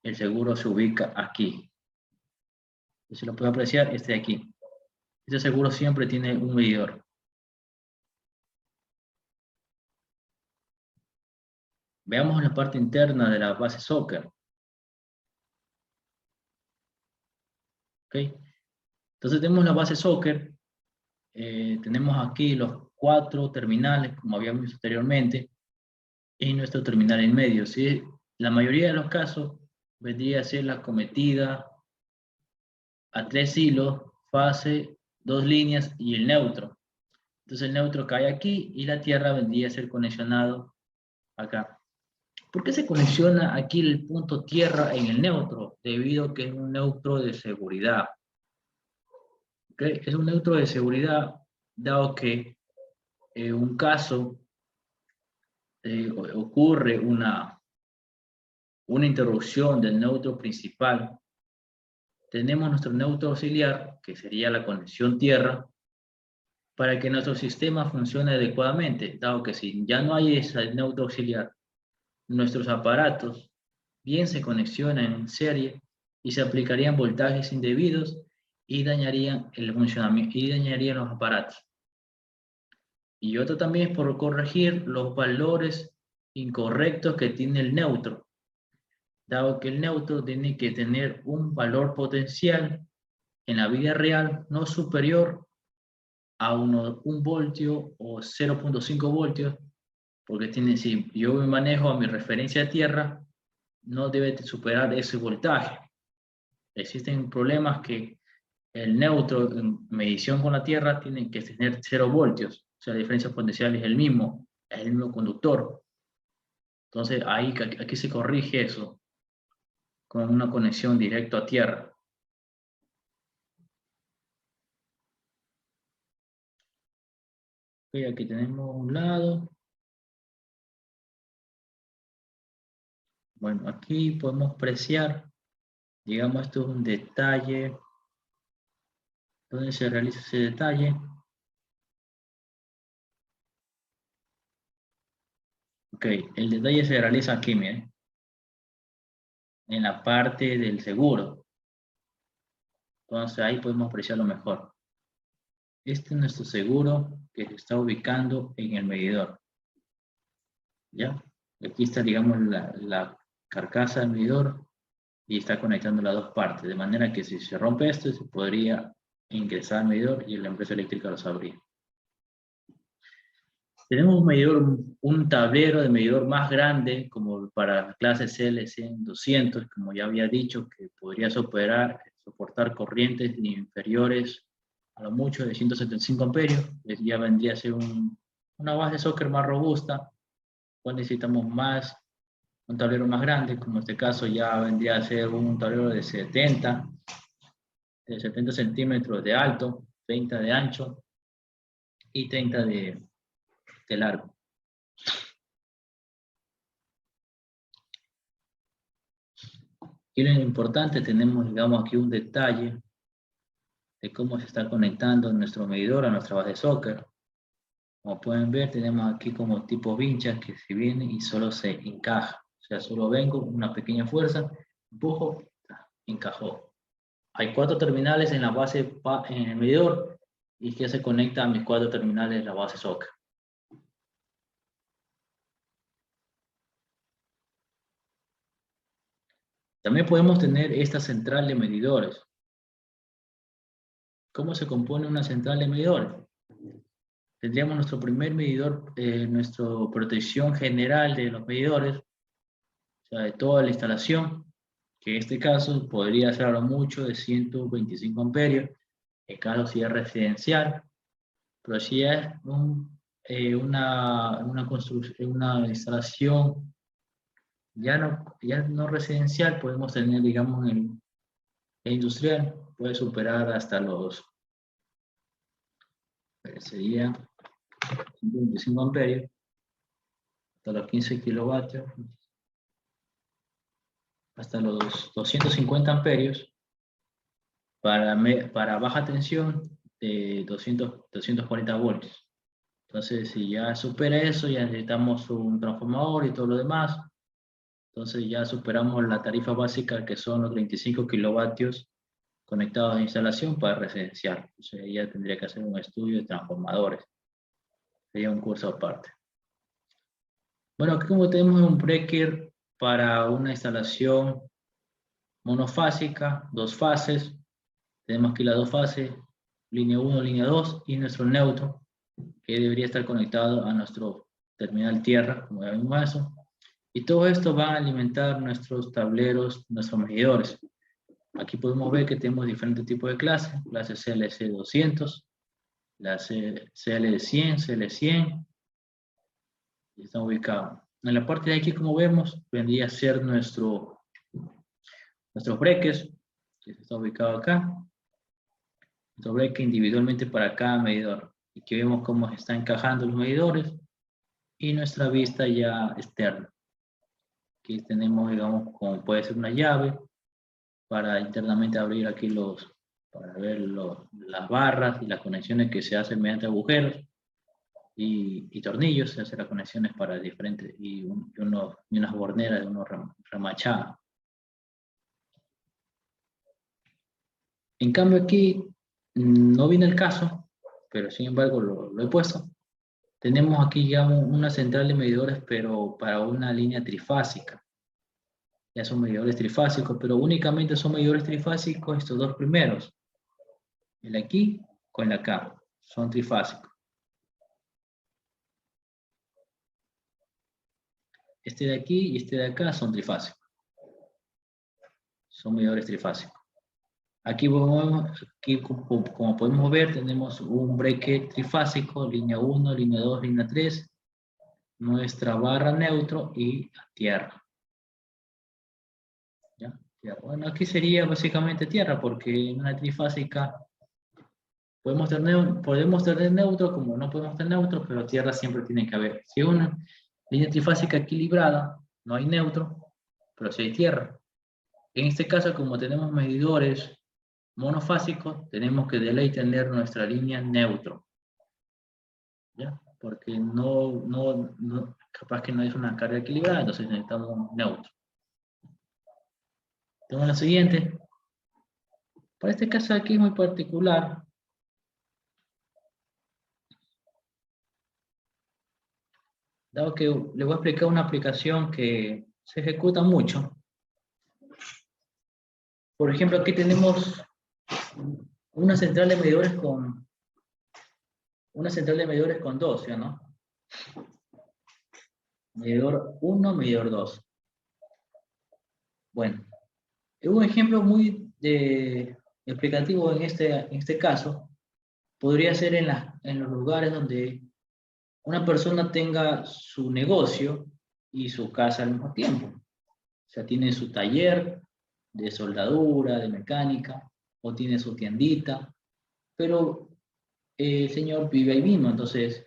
El seguro se ubica aquí. Si lo puede apreciar, este de aquí. Este seguro siempre tiene un medidor. Veamos la parte interna de la base Soccer. ¿Ok? Entonces tenemos la base Soccer. Tenemos aquí los 4 terminales, como habíamos visto anteriormente, y nuestro terminal en medio. ¿Sí? La mayoría de los casos vendría a ser la cometida a 3 hilos, fase, 2 líneas y el neutro. Entonces el neutro cae aquí y la tierra vendría a ser conexionado acá. ¿Por qué se conexiona aquí el punto tierra en el neutro? Debido a que es un neutro de seguridad. ¿Okay? Es un neutro de seguridad, dado que en un caso ocurre una interrupción del neutro principal, tenemos nuestro neutro auxiliar, que sería la conexión tierra, para que nuestro sistema funcione adecuadamente, dado que si ya no hay ese neutro auxiliar, nuestros aparatos bien se conexionan en serie y se aplicarían voltajes indebidos y dañarían el funcionamiento y dañarían los aparatos. Y otro también es por corregir los valores incorrectos que tiene el neutro, dado que el neutro tiene que tener un valor potencial en la vida real no superior a 1 voltio o 0.5 voltios, porque si yo me manejo a mi referencia de tierra, no debe superar ese voltaje. Existen problemas que el neutro en medición con la tierra tiene que tener 0 voltios, o sea, la diferencia potencial es el mismo conductor. Entonces, aquí se corrige eso con una conexión directa a tierra. Okay, aquí tenemos un lado. Bueno, aquí podemos apreciar, digamos, esto es un detalle. ¿Dónde se realiza ese detalle? Ok, el detalle se realiza aquí, miren, en la parte del seguro. Entonces ahí podemos apreciarlo mejor. Este es nuestro seguro que se está ubicando en el medidor. ¿Ya? Aquí está, digamos, la carcasa del medidor y está conectando las dos partes, de manera que si se rompe esto, se podría ingresar al medidor y la empresa eléctrica lo sabría. Tenemos un medidor, un tablero de medidor más grande, como para la clase CL100-200, como ya había dicho, que podría soportar corrientes inferiores a lo mucho de 175 amperios, ya vendría a ser una base de soccer más robusta. Pues necesitamos un tablero más grande, como en este caso ya vendría a ser un tablero de 70 centímetros de alto, 30 de ancho y 30 de largo. Y lo importante, tenemos, digamos, aquí un detalle de cómo se está conectando nuestro medidor a nuestra base de soccer. Como pueden ver, tenemos aquí como tipo vinchas que se viene y solo se encaja. O sea, solo vengo, una pequeña fuerza, empujo, encajó. Hay 4 terminales en la base, en el medidor, y que se conecta a mis 4 terminales en la base soccer. También podemos tener esta central de medidores. ¿Cómo se compone una central de medidores? Tendríamos nuestro primer medidor, nuestra protección general de los medidores, o sea, de toda la instalación, que en este caso podría ser a lo mucho de 125 amperios, en caso si es residencial, pero si es una construcción, una instalación ya no residencial, podemos tener, digamos, en el industrial, puede superar hasta los, sería 125 amperios, hasta los 15 kilovatios, hasta los 250 amperios, para baja tensión de 240 voltios. Entonces, si ya supera eso, ya necesitamos un transformador y todo lo demás. Entonces ya superamos la tarifa básica, que son los 35 kilovatios conectados a instalación para residencial. O sea, ya tendría que hacer un estudio de transformadores. Sería un curso aparte. Bueno, aquí como tenemos un breaker para una instalación monofásica, 2 fases. Tenemos aquí las 2 fases, línea 1, línea 2, y nuestro neutro, que debería estar conectado a nuestro terminal tierra, como ya vimos eso. Y todo esto va a alimentar nuestros tableros, nuestros medidores. Aquí podemos ver que tenemos diferentes tipos de clases, clase CLC 200, la CL 100, CL 100, y están ubicados. En la parte de aquí, como vemos, vendría a ser nuestros breakers, que está ubicado acá. Nuestro breaker individualmente para cada medidor. Y aquí vemos cómo se están encajando los medidores y nuestra vista ya externa. Aquí tenemos, digamos, como puede ser una llave para internamente abrir aquí para ver las barras y las conexiones que se hacen mediante agujeros y tornillos. Se hacen las conexiones para diferentes, y unas borneras de unos remachados. En cambio aquí no viene el caso, pero sin embargo lo he puesto. Tenemos aquí ya una central de medidores, pero para una línea trifásica. Ya son medidores trifásicos, pero únicamente son medidores trifásicos estos 2 primeros. El aquí con el acá. Son trifásicos. Este de aquí y este de acá son trifásicos. Son medidores trifásicos. Aquí, como podemos ver, tenemos un breaker trifásico, línea 1, línea 2, línea 3, nuestra barra neutro y tierra. ¿Ya? Bueno, aquí sería básicamente tierra, porque en una trifásica podemos tener neutro, como no podemos tener neutro, pero tierra siempre tiene que haber. Si es una línea trifásica equilibrada, no hay neutro, pero sí hay tierra. En este caso, como tenemos medidores monofásicos, tenemos que de ley tener nuestra línea neutro. ¿Ya? Porque capaz que no es una carga equilibrada, entonces necesitamos un neutro. Tenemos la siguiente. Para este caso aquí es muy particular. Dado que les voy a explicar una aplicación que se ejecuta mucho. Por ejemplo, aquí tenemos una central de medidores con 2, ¿sí o no? Medidor 1, medidor 2. Bueno, un ejemplo muy explicativo en este caso podría ser en los lugares donde una persona tenga su negocio y su casa al mismo tiempo. O sea, tiene su taller de soldadura, de mecánica, o tiene su tiendita, pero el señor vive ahí mismo, entonces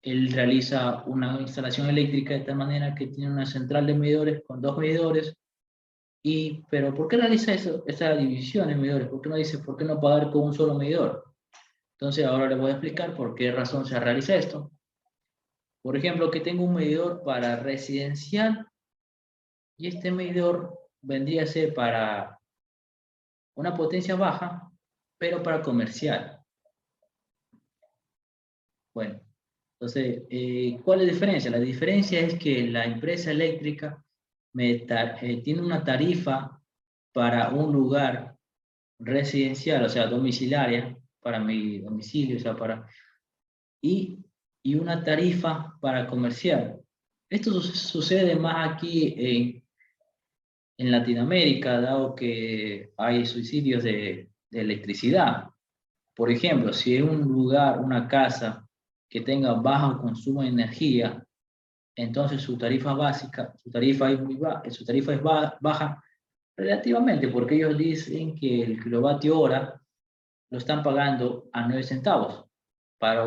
él realiza una instalación eléctrica de tal manera que tiene una central de medidores con 2 medidores. Pero ¿por qué realiza esa división en medidores? ¿Por qué no dice, por qué no pagar con un solo medidor? Entonces ahora les voy a explicar por qué razón se realiza esto. Por ejemplo, que tengo un medidor para residencial y este medidor vendría a ser para una potencia baja, pero para comercial. Bueno, entonces, ¿cuál es la diferencia? La diferencia es que la empresa eléctrica tiene una tarifa para un lugar residencial, o sea, domiciliaria, para mi domicilio, o sea, y, y una tarifa para comercial. Esto sucede más aquí en Latinoamérica, dado que hay subsidios de electricidad. Por ejemplo, si es un lugar, una casa que tenga bajo consumo de energía, entonces su tarifa básica, su tarifa es baja relativamente, porque ellos dicen que el kilovatio hora lo están pagando a 9 centavos para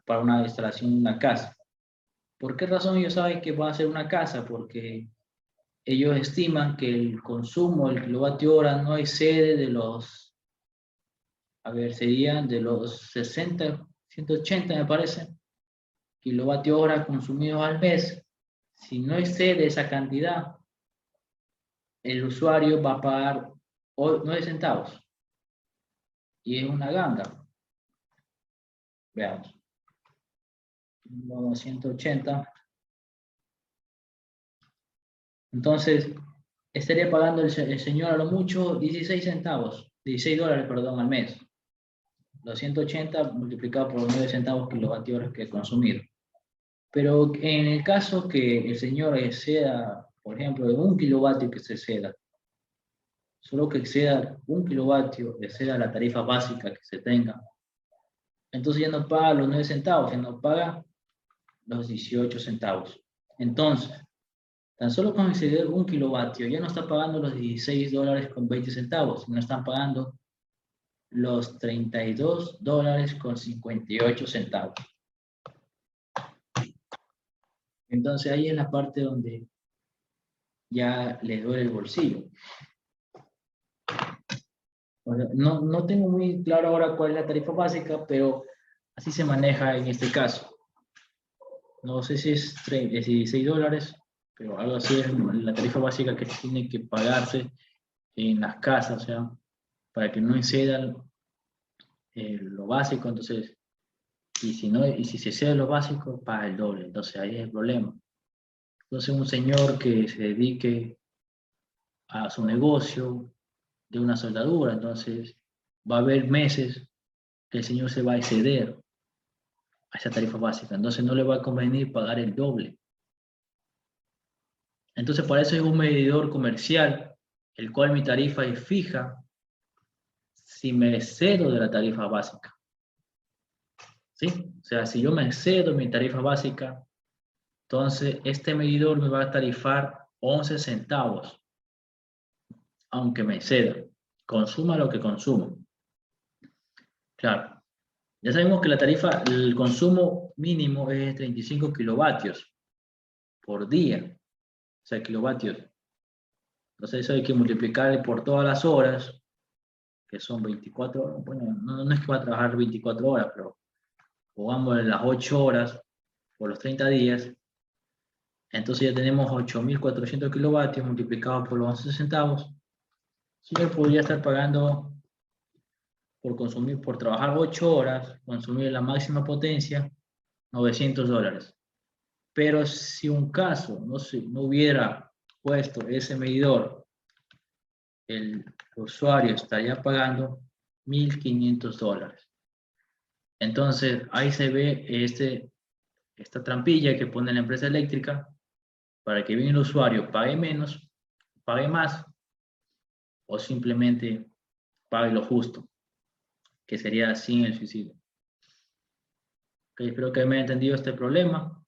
para una instalación de una casa. ¿Por qué razón ellos saben que va a ser una casa? Porque ellos estiman que el consumo del kilovatio hora no excede de los, a ver, serían de los 60, 180 me parece, kilovatio hora consumidos al mes. Si no excede esa cantidad, el usuario va a pagar 9 centavos. Y es una ganga. Veamos. 180. Entonces, estaría pagando el señor a lo mucho 16 centavos, 16 dólares, perdón, al mes. Los 180 multiplicado por los 9 centavos kilovatio horas que he consumido. Pero en el caso que el señor exceda, por ejemplo, de 1 kilovatio que se exceda, solo que exceda 1 kilovatio, exceda la tarifa básica que se tenga, entonces ya no paga los 9 centavos, ya no paga los 18 centavos. Entonces, tan solo con exceder 1 kilovatio, ya no está pagando los 16 dólares con 20 centavos, sino están pagando los 32 dólares con 58 centavos. Entonces ahí es la parte donde ya les duele el bolsillo. No tengo muy claro ahora cuál es la tarifa básica, pero así se maneja en este caso. No sé si es 16 dólares, pero algo así es la tarifa básica que tiene que pagarse en las casas, o sea, para que no excedan lo básico. Entonces, y si se excede lo básico, paga el doble. Entonces ahí es el problema. Entonces un señor que se dedique a su negocio de una soldadura, entonces va a haber meses que el señor se va a exceder a esa tarifa básica, entonces no le va a convenir pagar el doble. Entonces para eso es un medidor comercial, el cual mi tarifa es fija si me excedo de la tarifa básica. ¿Sí? O sea, si yo me excedo mi tarifa básica, entonces este medidor me va a tarifar 11 centavos, aunque me exceda. Consuma lo que consuma. Claro. Ya sabemos que la tarifa, el consumo mínimo es 35 kilovatios por día. O sea, kilovatios. Entonces eso hay que multiplicar por todas las horas, que son 24 horas. Bueno, no es que va a trabajar 24 horas, pero pongamos las 8 horas por los 30 días. Entonces ya tenemos 8.400 kilovatios multiplicados por los 11 centavos. Sí, yo podría estar pagando por trabajar 8 horas, consumir la máxima potencia, 900 dólares. Pero si un caso no hubiera puesto ese medidor, el usuario estaría pagando 1.500 dólares. Entonces, ahí se ve esta trampilla que pone la empresa eléctrica para que bien el usuario pague menos, pague más, o simplemente pague lo justo. ¿Ok? que sería sin el suicidio. Okay, espero que me haya entendido este problema.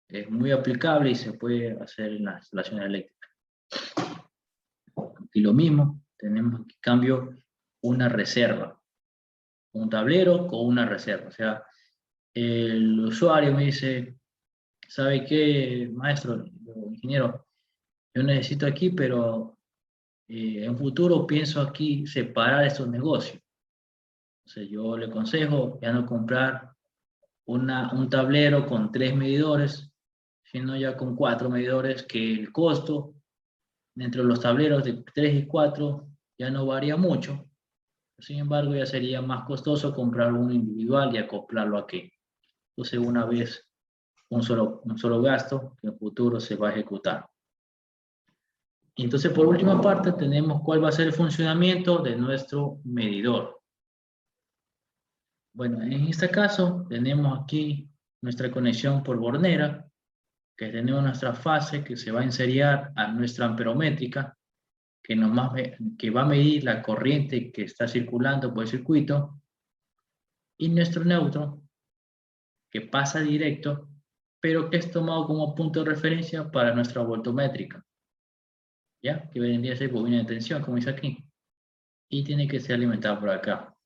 Es muy aplicable y se puede hacer en las instalaciones eléctricas. Y lo mismo, tenemos que cambio una reserva, un tablero con una reserva. O sea, el usuario me dice, ¿sabe qué, maestro, ingeniero? Yo necesito aquí, pero en futuro pienso aquí separar estos negocios. Entonces yo le aconsejo ya no comprar un tablero con 3 medidores, sino ya con 4 medidores, que el costo entre los tableros de 3 y 4 ya no varía mucho. Sin embargo, ya sería más costoso comprar uno individual y acoplarlo aquí. Entonces, una vez un solo gasto que en el futuro se va a ejecutar. Y entonces, por última parte, tenemos cuál va a ser el funcionamiento de nuestro medidor. Bueno, en este caso, tenemos aquí nuestra conexión por bornera, que tenemos nuestra fase que se va a enseriar a nuestra amperométrica, que va a medir la corriente que está circulando por el circuito, y nuestro neutro, que pasa directo, pero que es tomado como punto de referencia para nuestra voltométrica, ¿ya? Que vendría a ser bobina de tensión, como dice aquí, y tiene que ser alimentada por acá.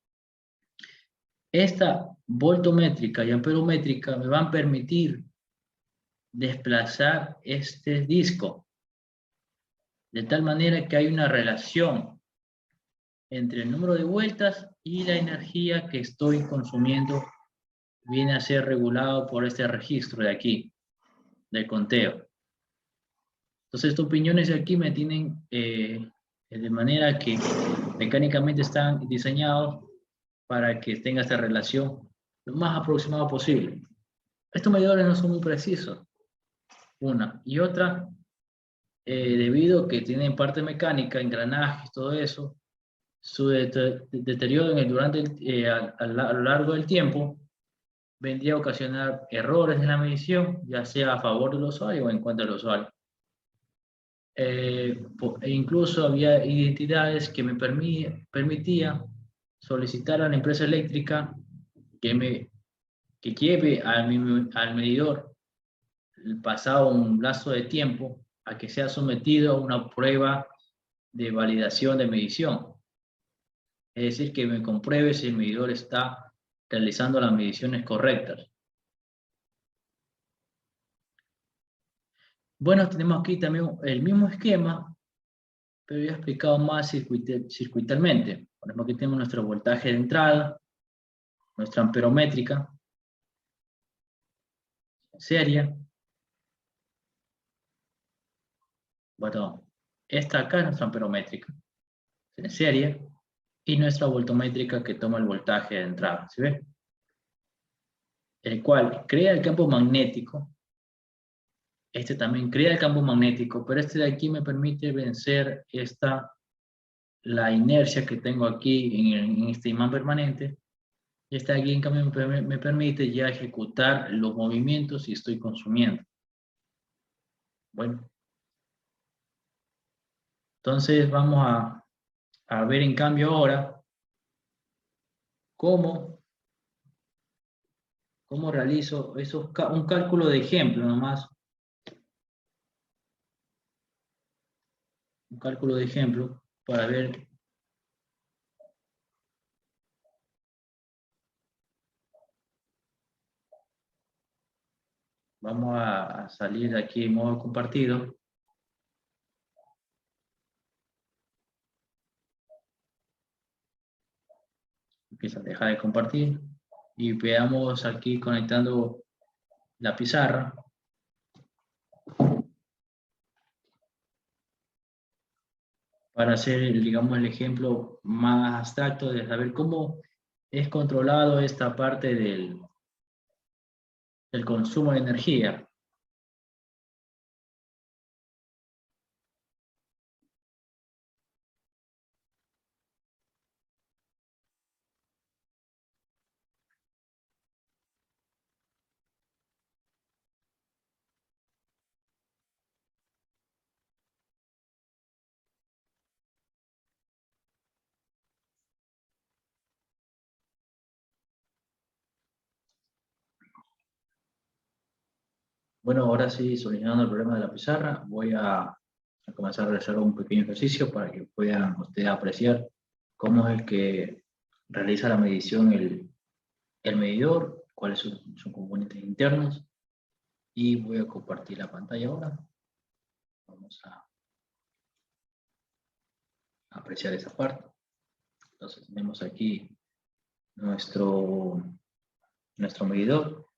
Esta voltométrica y amperométrica me van a permitir desplazar este disco, de tal manera que hay una relación entre el número de vueltas y la energía que estoy consumiendo, viene a ser regulado por este registro de aquí, del conteo. Entonces, estos piñones de aquí me tienen de manera que mecánicamente están diseñados para que tenga esta relación lo más aproximado posible. Estos medidores no son muy precisos, una. Y otra, debido a que tienen parte mecánica, engranajes, todo eso, su deterioro a lo largo del tiempo vendría a ocasionar errores en la medición, ya sea a favor del usuario o en contra del usuario. E incluso había identidades que me permitía solicitar a la empresa eléctrica que lleve al medidor pasado un lazo de tiempo a que sea sometido a una prueba de validación de medición. Es decir, que me compruebe si el medidor está realizando las mediciones correctas. Bueno, tenemos aquí también el mismo esquema, pero ya he explicado más circuitalmente. Por ejemplo, aquí tenemos nuestro voltaje de entrada, nuestra amperométrica, serie. Bueno, esta acá es nuestra amperométrica, en serie, y nuestra voltométrica que toma el voltaje de entrada, ¿sí ve? El cual crea el campo magnético. Este también crea el campo magnético, pero este de aquí me permite vencer la inercia que tengo aquí en este imán permanente. Y este de aquí en cambio me permite ya ejecutar los movimientos y estoy consumiendo. Bueno, entonces vamos a ver en cambio ahora cómo realizo un cálculo de ejemplo nomás. Un cálculo de ejemplo para ver. Vamos a salir de aquí en modo compartido. Empieza a dejar de compartir. Y veamos aquí conectando la pizarra. Para hacer, digamos, el ejemplo más abstracto de saber cómo es controlado esta parte del consumo de energía. Bueno, ahora sí, solucionando el problema de la pizarra, voy a comenzar a realizar un pequeño ejercicio para que puedan ustedes apreciar cómo es el que realiza la medición el medidor, cuáles son sus componentes internos, y voy a compartir la pantalla ahora. Vamos a apreciar esa parte. Entonces tenemos aquí nuestro medidor,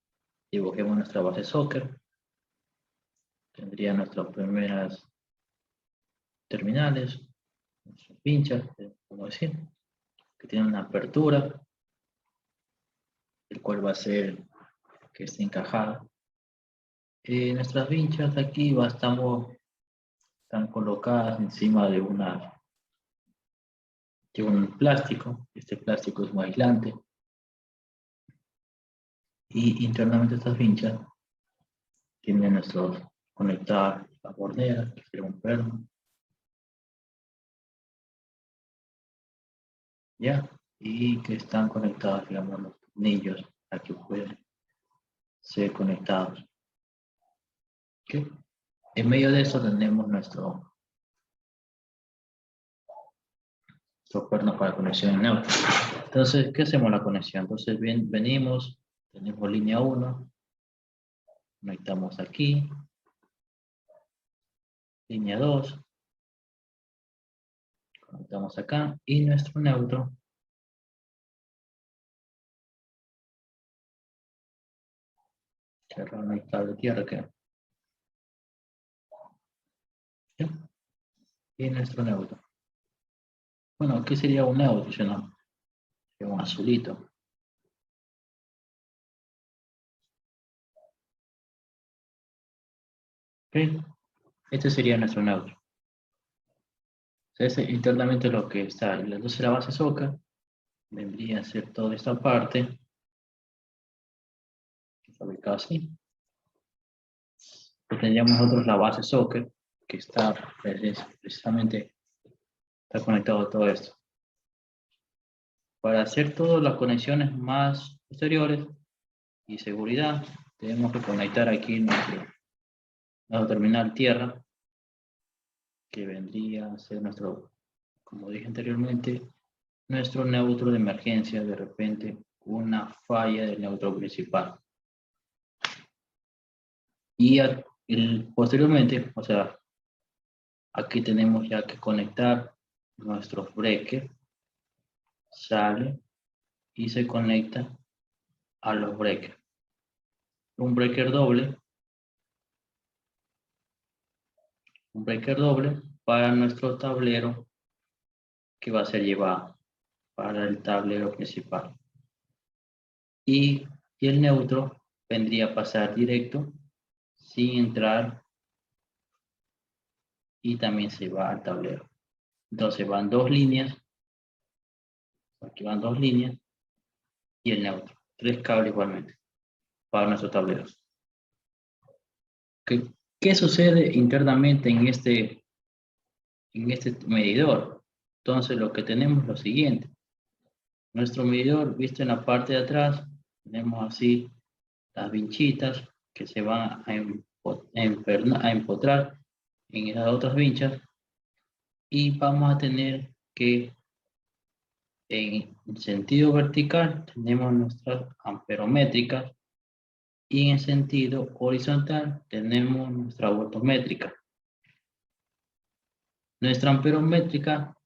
dibujemos nuestra base soccer, tendría nuestras primeras terminales, nuestras pinchas, como decir, que tienen una apertura, el cual va a ser que esté encajada. Nuestras vinchas aquí están colocadas encima de un plástico. Este plástico es muy aislante. Y internamente estas vinchas tienen nuestros conectadas las borneras, que sería un perno. ¿Ya? Y que están conectadas, digamos, los tornillos a que pueden ser conectados. ¿Okay? En medio de eso tenemos nuestro perno para conexión en neutro. Entonces, ¿qué hacemos la conexión? Entonces, venimos, tenemos línea 1, conectamos aquí, línea 2, conectamos acá, y nuestro neutro cerrar el cable de tierra acá. ¿Sí? Y nuestro neutro. Bueno, ¿qué sería un neutro? Si no, sería un azulito. ¿Okay? Este sería nuestro neutro. Entonces, internamente lo que está, entonces la base soca vendría a ser toda esta parte, fabricada así. Pues tendríamos nosotros la base socket, que está precisamente está conectado a todo esto. Para hacer todas las conexiones más posteriores y seguridad, tenemos que conectar aquí nuestro terminal tierra, que vendría a ser nuestro, como dije anteriormente, nuestro neutro de emergencia, de repente una falla del neutro principal. Y posteriormente, o sea, aquí tenemos ya que conectar nuestros breakers, sale y se conecta a los breakers. Un breaker doble para nuestro tablero que va a ser llevado para el tablero principal. Y el neutro vendría a pasar directo sin entrar y también se va al tablero. Entonces van dos líneas, aquí van dos líneas y el neutro. Tres cables igualmente para nuestro tablero. ¿Qué sucede internamente en este medidor? Entonces lo que tenemos es lo siguiente. Nuestro medidor, visto en la parte de atrás, tenemos así las vinchitas que se van a empotrar en esas otras vinchas y vamos a tener que en sentido vertical tenemos nuestras amperométricas y en sentido horizontal tenemos nuestra voltométrica. Nuestra amperométrica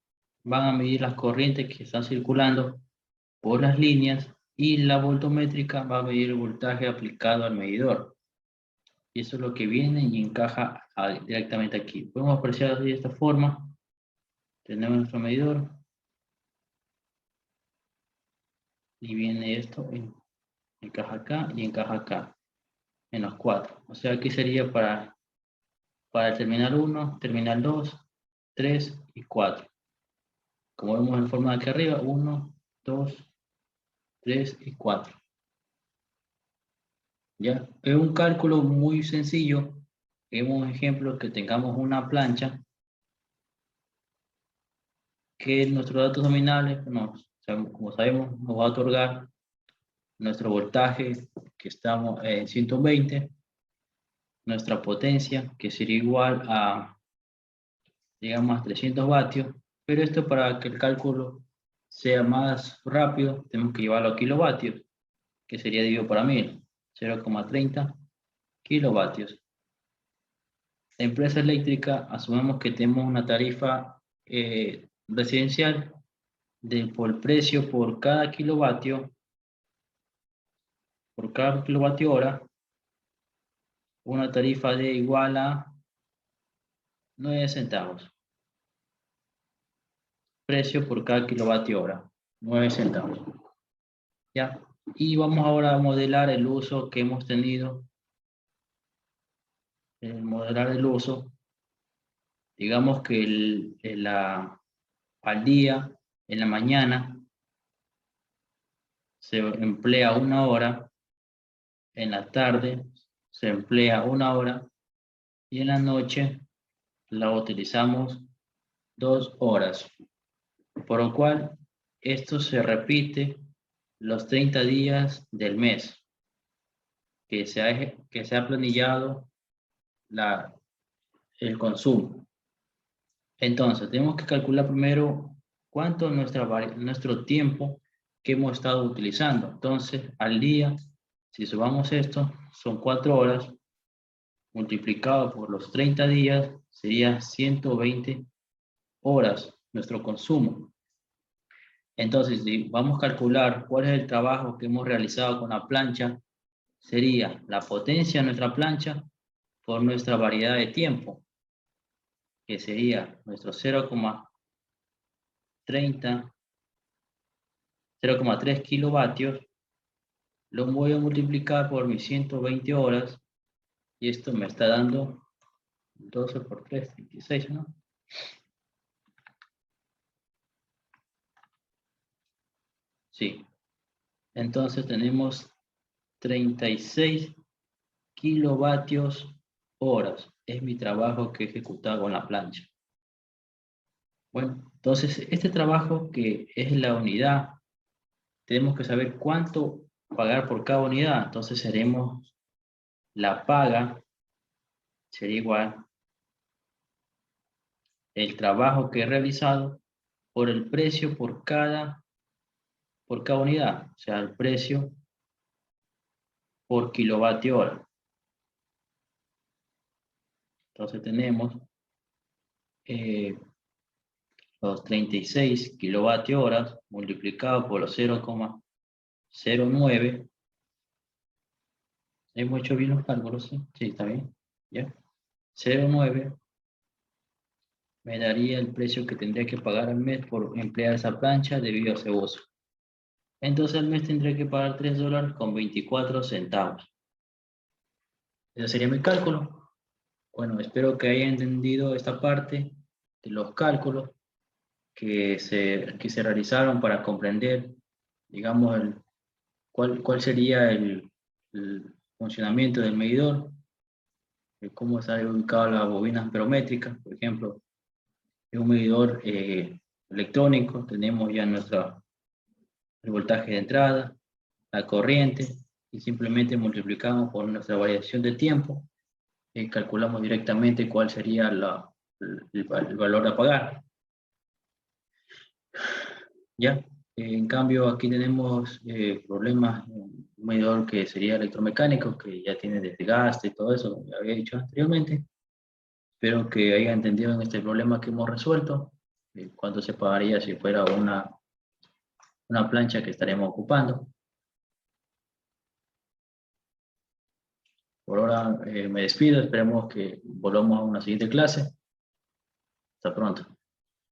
van a medir las corrientes que están circulando por las líneas y la voltométrica va a medir el voltaje aplicado al medidor. Y eso es lo que viene y encaja directamente aquí. Podemos apreciar así de esta forma. Tenemos nuestro medidor. Y viene esto, encaja acá y encaja acá. En los 4. O sea, aquí sería para el terminal 1, terminal 2, 3 y 4. Como vemos en forma de aquí arriba, 1, 2, 3 y 4. ¿Ya? Es un cálculo muy sencillo. Es un ejemplo que tengamos una plancha que nuestros datos nominales, como sabemos, nos va a otorgar nuestro voltaje que estamos en 120 nuestra potencia, que sería igual a, digamos, 300 vatios, pero esto para que el cálculo sea más rápido, tenemos que llevarlo a kilovatios, que sería dividido para 1000, 0,30 kilovatios. La empresa eléctrica, asumimos que tenemos una tarifa residencial por precio por cada kilovatio hora, una tarifa de igual a 9 centavos. Precio por cada kilovatio hora, 9 centavos. ¿Ya? Y vamos ahora a modelar el uso que hemos tenido. Modelar el uso. Digamos que al día, en la mañana, se emplea 1 hora. En la tarde se emplea 1 hora. Y en la noche la utilizamos 2 horas. Por lo cual, esto se repite los 30 días del mes que se ha planillado el consumo. Entonces, tenemos que calcular primero cuánto es nuestro tiempo que hemos estado utilizando. Entonces, al día, si sumamos esto, son 4 horas, multiplicado por los 30 días, sería 120 horas nuestro consumo. Entonces, si vamos a calcular cuál es el trabajo que hemos realizado con la plancha, sería la potencia de nuestra plancha por nuestra variedad de tiempo, que sería nuestro 0,3 kilovatios, lo voy a multiplicar por mis 120 horas, y esto me está dando 12 por 3, 26, ¿no? Sí. Entonces tenemos 36 kilovatios horas. Es mi trabajo que he ejecutado con la plancha. Bueno, entonces este trabajo que es la unidad, tenemos que saber cuánto pagar por cada unidad. Entonces haremos la paga, sería igual el trabajo que he realizado por el precio por cada unidad. O sea, el precio por kilovatio hora. Entonces tenemos los 36 kilovatios horas multiplicado por los 0,09. ¿Hemos hecho bien los cálculos? Sí, sí, está bien. ¿Ya? 0,9 me daría el precio que tendría que pagar al mes por emplear esa plancha debido a ese uso. Entonces al mes tendré que pagar $3,24. Ese sería mi cálculo. Bueno, espero que hayan entendido esta parte de los cálculos que se realizaron para comprender, digamos, cuál sería el funcionamiento del medidor, cómo está ubicado las bobinas amperométricas, por ejemplo. Es un medidor electrónico, tenemos ya el voltaje de entrada, la corriente, y simplemente multiplicamos por nuestra variación de tiempo y calculamos directamente cuál sería el valor a pagar. ¿Ya? En cambio, aquí tenemos problemas, un medidor que sería electromecánico, que ya tiene desgaste y todo eso, como ya había dicho anteriormente. Espero que hayan entendido en este problema que hemos resuelto, cuánto se pagaría si fuera una plancha que estaremos ocupando. Por ahora me despido, esperemos que volvamos a una siguiente clase. Hasta pronto.